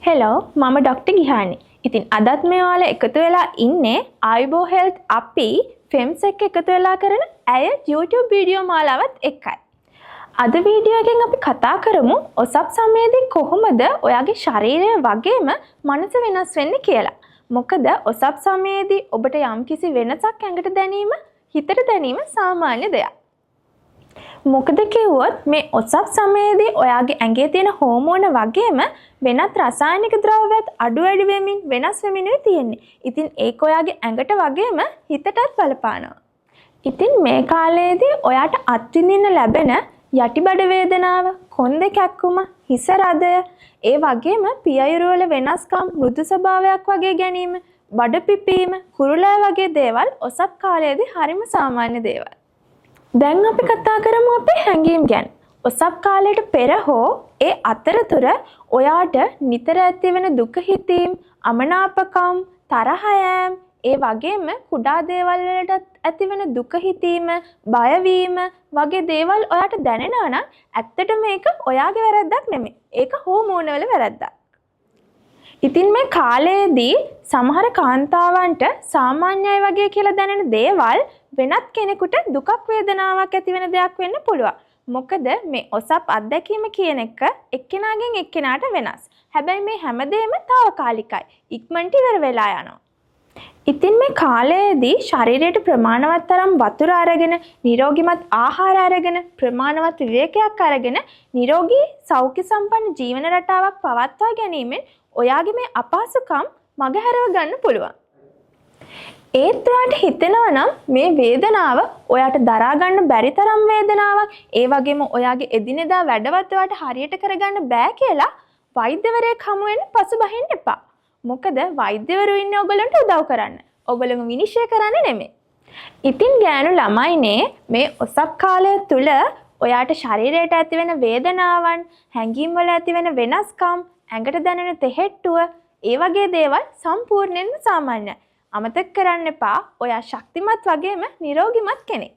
Hello මම doctor ගිහානි. ඉතින් අදත් මේ ඔයාලා එකතු වෙලා ඉන්නේ ආයුබෝ හෙල්ත් අපි ෆෙම්ස් එක්ක එකතු වෙලා කරන ඇය YouTube වීඩියෝ මාලාවත් එක්කයි. අද වීඩියෝ එකෙන් අපි කතා කරමු ඔසප් සමයේදී කොහොමද ඔයාගේ ශරීරය වගේම මනස වෙනස් වෙන්නේ කියලා. මොකද ඔසප් සමයේදී ඔබට යම්කිසි වෙනසක් ඇඟට දැනීම, හිතට දැනීම සාමාන්‍ය දෙයක්. මොකද කිව්වොත් මේ ඔසප් සමයේදී ඔයාගේ ඇඟේ තියෙන හෝමෝන වගේම වෙනත් රසායනික ද්‍රව්‍යත් අඩු වැඩි වෙමින් වෙනස් වෙමිනුයි තියෙන්නේ. ඉතින් ඒක ඔයාගේ ඇඟට වගේම හිතටත් බලපානවා. ඉතින් මේ කාලයේදී ඔයාට අත්විඳින්න ලැබෙන යටිබඩ වේදනාව, කොන්ද කැක්කුම, හිස රදය, ඒ වගේම පියයුරු වල වෙනස්කම්, මෘදු ස්වභාවයක් වගේ ගැනීම, බඩ පිපීම, කුරුලෑ වගේ දේවල් ඔසප් කාලයේදී හරිම සාමාන්‍ය දේවල්. දැන් අපි කතා කරමු අපේ හැඟීම් ගැන. ඔසප් කාලයට පෙර හෝ ඒ අතරතුර ඔයාට නිතර ඇතිවෙන දුක හිතීම්, අමනාපකම්, තරහ යෑම, ඒ වගේම කුඩා දේවල් වලට ඇතිවෙන දුක හිතීම, බය වීම වගේ දේවල් ඔයාට දැනෙනවා නම් ඇත්තට මේක ඔයාගේ වැරද්දක් නෙමෙයි. ඒක හෝමෝන වල වැරද්දක්. ඉතින් මේ කාලයේදී සමහර කාන්තාවන්ට සාමාන්‍යයි වගේ කියලා දැනෙන දේවල් වෙනත් කෙනෙකුට දුකක් වේදනාවක් ඇති වෙන දෙයක් වෙන්න පුළුවන්. මොකද මේ ඔසප් අත්දැකීම කියන එක එක්කෙනාගෙන් එක්කෙනාට වෙනස්. හැබැයි මේ හැමදේම తాවකාලිකයි. ඉක්මනට ඉවර වෙලා යනවා. ඉතින් මේ කාලයේදී ශරීරයට ප්‍රමාණවත් තරම් වතුර අරගෙන, නිරෝගිමත් ආහාර අරගෙන, ප්‍රමාණවත් විවේකයක් අරගෙන, නිරෝගී සෞඛ්‍ය සම්පන්න ජීවන රටාවක් පවත්වා ගැනීමෙන් ඔයාගේ මේ අපහසුකම් මගහැරව ගන්න පුළුවන්. ඒත් ඔයාට හිතෙනවා නම් මේ වේදනාව ඔයාට දරා ගන්න බැරි තරම් වේදනාවක්, ඒ වගේම ඔයාගේ එදිනෙදා වැඩවත් ඔයාට හරියට කරගන්න බෑ කියලා වෛද්‍යවරයෙක් හමු වෙන්න පසුබහින්න එපා. මොකද වෛද්‍යවරු ඉන්නේ ඔයගලන්ට උදව් කරන්න. ඔයගලම විනිශ්චය කරන්න නෙමෙයි. ඉතින් ගෑනු ළමයිනේ මේ ඔසප් කාලය තුල ඔයාට ශරීරයට ඇතිවෙන වේදනාවන්, හැඟීම් වල ඇතිවෙන වෙනස්කම්, ඇඟට දැනෙන තෙහෙට්ටුව, ඒ වගේ දේවල් සම්පූර්ණයෙන්ම සාමාන්‍යයි. අමතක කරන්න එපා ඔයා ශක්තිමත් වගේම නිරෝගිමත් කෙනෙක්.